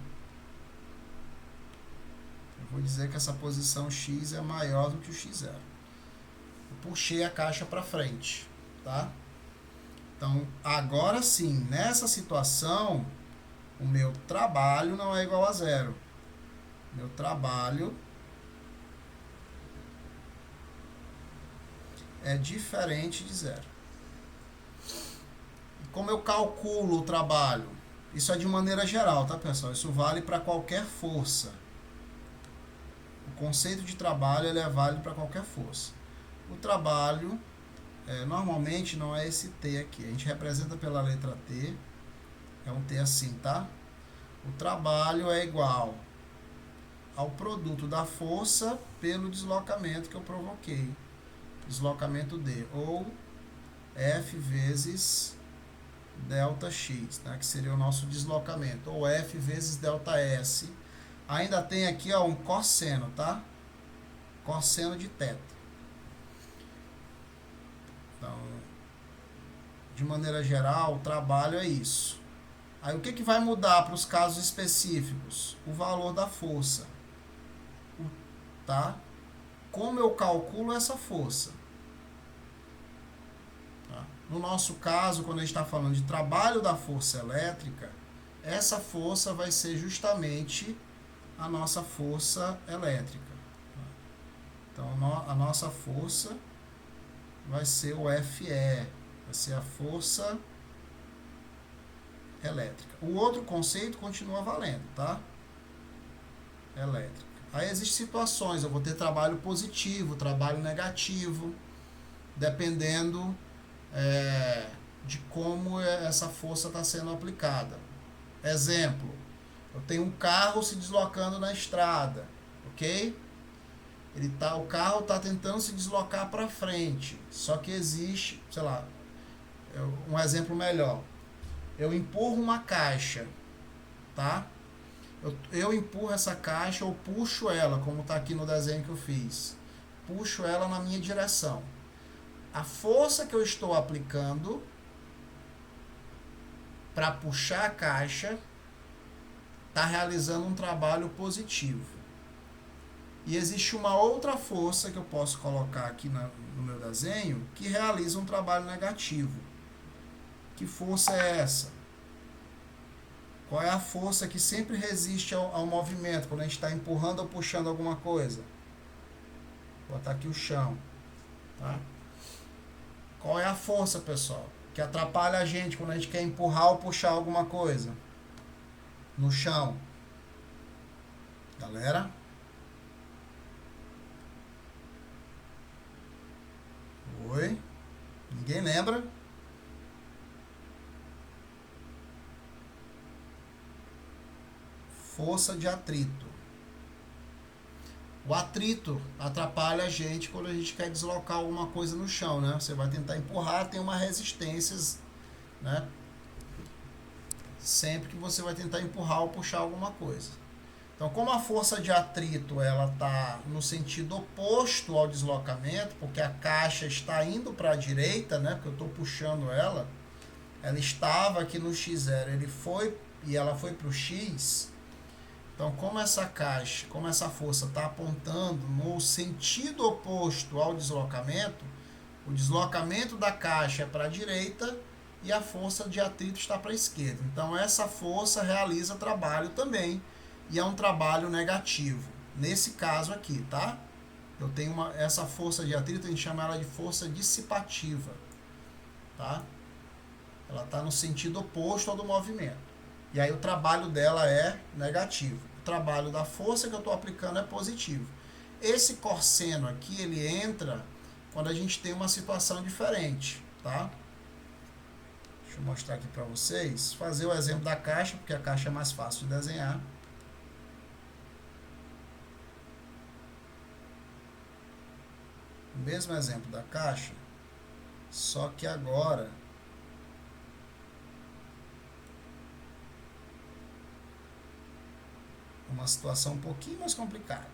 Eu vou dizer que essa posição x é maior do que o x0. Eu puxei a caixa para frente, tá? Então, agora sim, nessa situação, o meu trabalho não é igual a 0. Meu trabalho é diferente de 0. Como eu calculo o trabalho? Isso é de maneira geral, tá, pessoal? Isso vale para qualquer força. O conceito de trabalho ele é válido para qualquer força. O trabalho, normalmente, não é esse T aqui. A gente representa pela letra T. É um T assim, tá? O trabalho é igual ao produto da força pelo deslocamento que eu provoquei. Deslocamento D. Ou F vezes... delta x, né, que seria o nosso deslocamento, ou F vezes delta S. Ainda tem aqui ó, um cosseno, tá? Cosseno de θ. Então, de maneira geral, o trabalho é isso. Aí o que vai mudar para os casos específicos? O valor da força. Tá? Como eu calculo essa força? No nosso caso, quando a gente está falando de trabalho da força elétrica, essa força vai ser justamente a nossa força elétrica. Então, a nossa força vai ser o FE, vai ser a força elétrica. O outro conceito continua valendo, tá? Elétrica. Aí existem situações, eu vou ter trabalho positivo, trabalho negativo, dependendo... de como essa força está sendo aplicada. Exemplo, eu tenho um carro se deslocando na estrada, ok? O carro está tentando se deslocar para frente, só que existe, sei lá, um exemplo melhor. Eu empurro uma caixa, tá? Eu empurro essa caixa, eu puxo ela, como está aqui no desenho que eu fiz. Puxo ela na minha direção. A força que eu estou aplicando para puxar a caixa está realizando um trabalho positivo. E existe uma outra força que eu posso colocar aqui no meu desenho que realiza um trabalho negativo. Que força é essa? Qual é a força que sempre resiste ao movimento quando a gente está empurrando ou puxando alguma coisa? Vou botar aqui o chão. Tá? Qual é a força, pessoal, que atrapalha a gente quando a gente quer empurrar ou puxar alguma coisa? No chão. Galera? Oi? Ninguém lembra? Força de atrito. O atrito atrapalha a gente quando a gente quer deslocar alguma coisa no chão, né? Você vai tentar empurrar, tem uma resistência, né? Sempre que você vai tentar empurrar ou puxar alguma coisa. Então, como a força de atrito ela está no sentido oposto ao deslocamento, porque a caixa está indo para a direita, né? Porque eu estou puxando ela, ela estava aqui no x0, ela foi para o x. Então, como essa força está apontando no sentido oposto ao deslocamento, o deslocamento da caixa é para a direita e a força de atrito está para a esquerda. Então, essa força realiza trabalho também e é um trabalho negativo. Nesse caso aqui, tá? Eu tenho essa força de atrito, a gente chama ela de força dissipativa, tá? Ela está no sentido oposto ao do movimento. E aí o trabalho dela é negativo. O trabalho da força que eu estou aplicando é positivo. Esse cosseno aqui, ele entra quando a gente tem uma situação diferente, tá? Deixa eu mostrar aqui para vocês. Fazer o exemplo da caixa, porque a caixa é mais fácil de desenhar. O mesmo exemplo da caixa, só que agora uma situação um pouquinho mais complicada.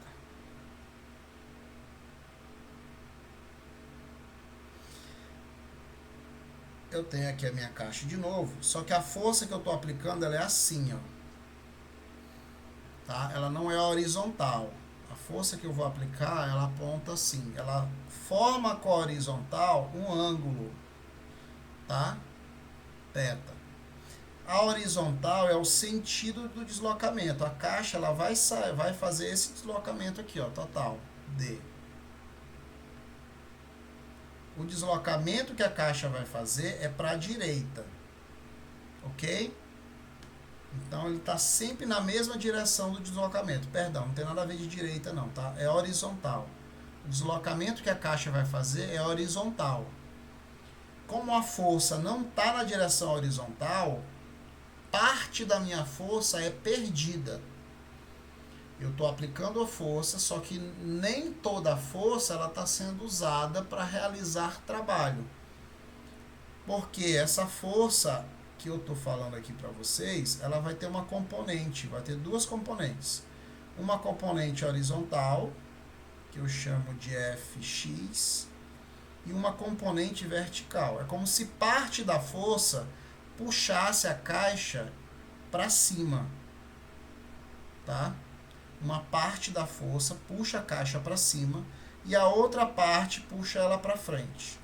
Eu tenho aqui a minha caixa de novo, só que a força que eu estou aplicando ela é assim, ó. Tá? Ela não é horizontal. A força que eu vou aplicar, ela aponta assim. Ela forma com a horizontal um ângulo, tá? Θ. A horizontal é o sentido do deslocamento. A caixa ela vai fazer esse deslocamento aqui, ó, total, D. O deslocamento que a caixa vai fazer é para a direita, ok? Então ele está sempre na mesma direção do deslocamento. Perdão, não tem nada a ver de direita não, tá? É horizontal. O deslocamento que a caixa vai fazer é horizontal. Como a força não está na direção horizontal, parte da minha força é perdida. Eu estou aplicando a força, só que nem toda a força ela está sendo usada para realizar trabalho. Porque essa força que eu estou falando aqui para vocês, ela vai ter uma componente, vai ter duas componentes. Uma componente horizontal, que eu chamo de Fx, e uma componente vertical. É como se parte da força puxasse a caixa para cima, tá? Uma parte da força puxa a caixa para cima e a outra parte puxa ela para frente.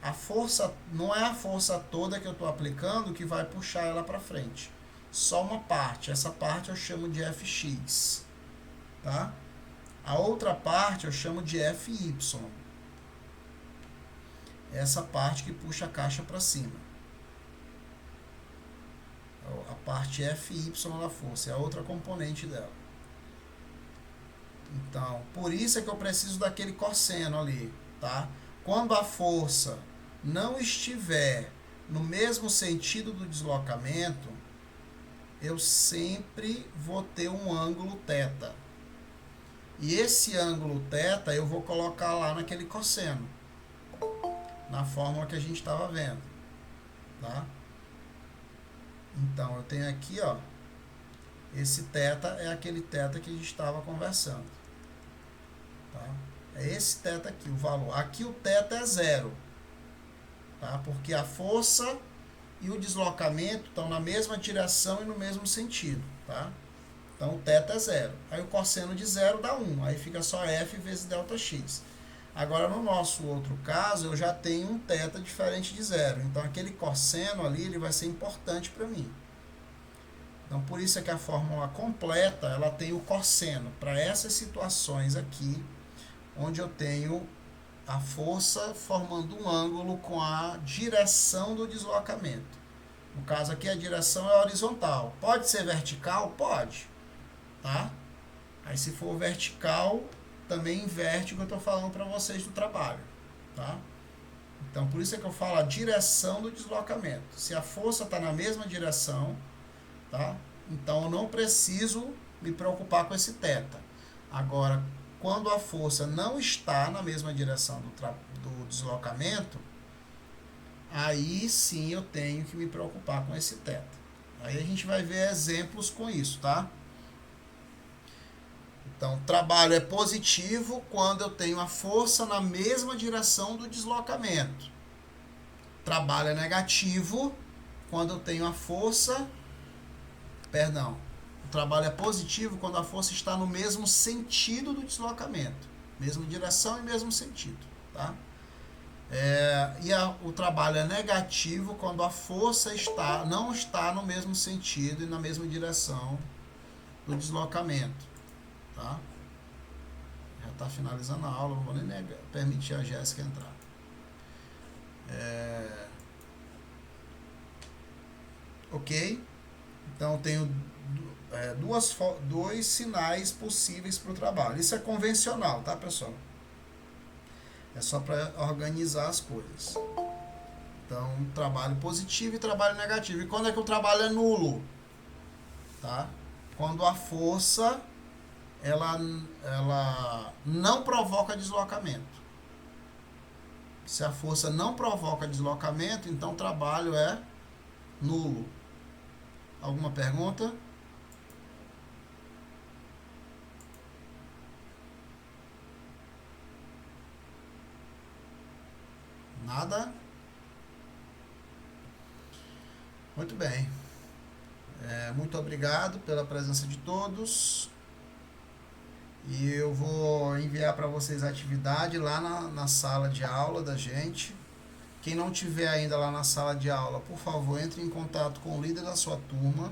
A força não é a força toda que eu estou aplicando que vai puxar ela para frente. Só uma parte. Essa parte eu chamo de Fx, tá? A outra parte eu chamo de Fy. Essa parte que puxa a caixa para cima. A parte Fy da força, é a outra componente dela. Então, por isso é que eu preciso daquele cosseno ali, tá? Quando a força não estiver no mesmo sentido do deslocamento, eu sempre vou ter um ângulo θ. E esse ângulo θ eu vou colocar lá naquele cosseno, na fórmula que a gente estava vendo, tá? Então, eu tenho aqui, ó, esse θ é aquele θ que a gente estava conversando. Tá? É esse θ aqui, o valor. Aqui o θ é 0. Tá? Porque a força e o deslocamento estão na mesma direção e no mesmo sentido, tá? Então, o θ é 0. Aí, o cosseno de 0 dá 1. Aí, fica só f vezes ΔX. Agora, no nosso outro caso, eu já tenho um θ diferente de 0. Então, aquele cosseno ali, ele vai ser importante para mim. Então, por isso é que a fórmula completa, ela tem o cosseno. Para essas situações aqui, onde eu tenho a força formando um ângulo com a direção do deslocamento. No caso aqui, a direção é horizontal. Pode ser vertical? Pode. Tá? Aí, se for vertical, também inverte o que eu estou falando para vocês do trabalho. Tá? Então, por isso é que eu falo a direção do deslocamento. Se a força está na mesma direção, tá? Então, eu não preciso me preocupar com esse θ. Agora, quando a força não está na mesma direção do deslocamento, aí sim eu tenho que me preocupar com esse θ. Aí a gente vai ver exemplos com isso, tá? Então, trabalho é positivo quando eu tenho a força na mesma direção do deslocamento. Trabalho é negativo quando eu tenho a força... Perdão. O trabalho é positivo quando a força está no mesmo sentido do deslocamento. Mesma direção e mesmo sentido, tá? O trabalho é negativo quando a força não está no mesmo sentido e na mesma direção do deslocamento, tá? Já está finalizando a aula, não vou nem permitir a Jéssica entrar. Ok? Então, tenho dois sinais possíveis para o trabalho. Isso é convencional, tá, pessoal? É só para organizar as coisas. Então, trabalho positivo e trabalho negativo. E quando é que o trabalho é nulo? Tá? Quando a força ela não provoca deslocamento. Se a força não provoca deslocamento, então o trabalho é nulo. Alguma pergunta? Nada? Muito bem. Muito obrigado pela presença de todos. E eu vou enviar para vocês a atividade lá na sala de aula da gente. Quem não tiver ainda lá na sala de aula, por favor, entre em contato com o líder da sua turma.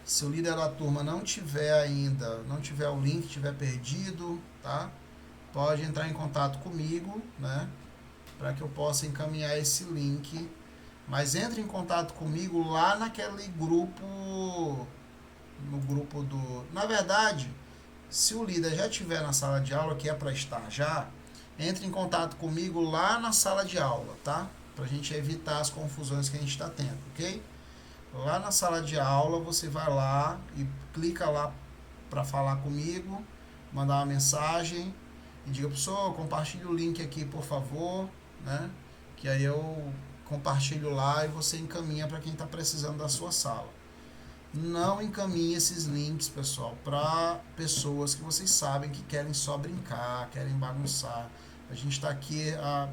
Se o líder da turma não tiver ainda, não tiver o link, tiver perdido, tá? Pode entrar em contato comigo, né? Para que eu possa encaminhar esse link. Mas entre em contato comigo lá naquele grupo, no grupo do... Na verdade, se o líder já estiver na sala de aula, que é para estar já, entre em contato comigo lá na sala de aula, tá? Pra gente evitar as confusões que a gente está tendo, ok? Lá na sala de aula, você vai lá e clica lá para falar comigo, mandar uma mensagem e diga, professor, compartilhe o link aqui, por favor, né? Que aí eu compartilho lá e você encaminha para quem está precisando da sua sala. Não encaminhe esses links, pessoal, para pessoas que vocês sabem que querem só brincar, querem bagunçar. A gente está aqui,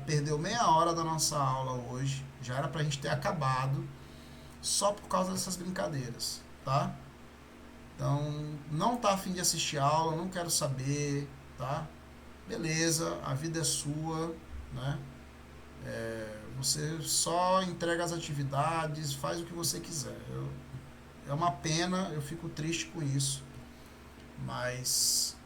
perdeu meia hora da nossa aula hoje, já era para a gente ter acabado, só por causa dessas brincadeiras, tá? Então, não tá a fim de assistir aula, não quero saber, tá? Beleza, a vida é sua, né? Você só entrega as atividades, faz o que você quiser. É uma pena, eu fico triste com isso, mas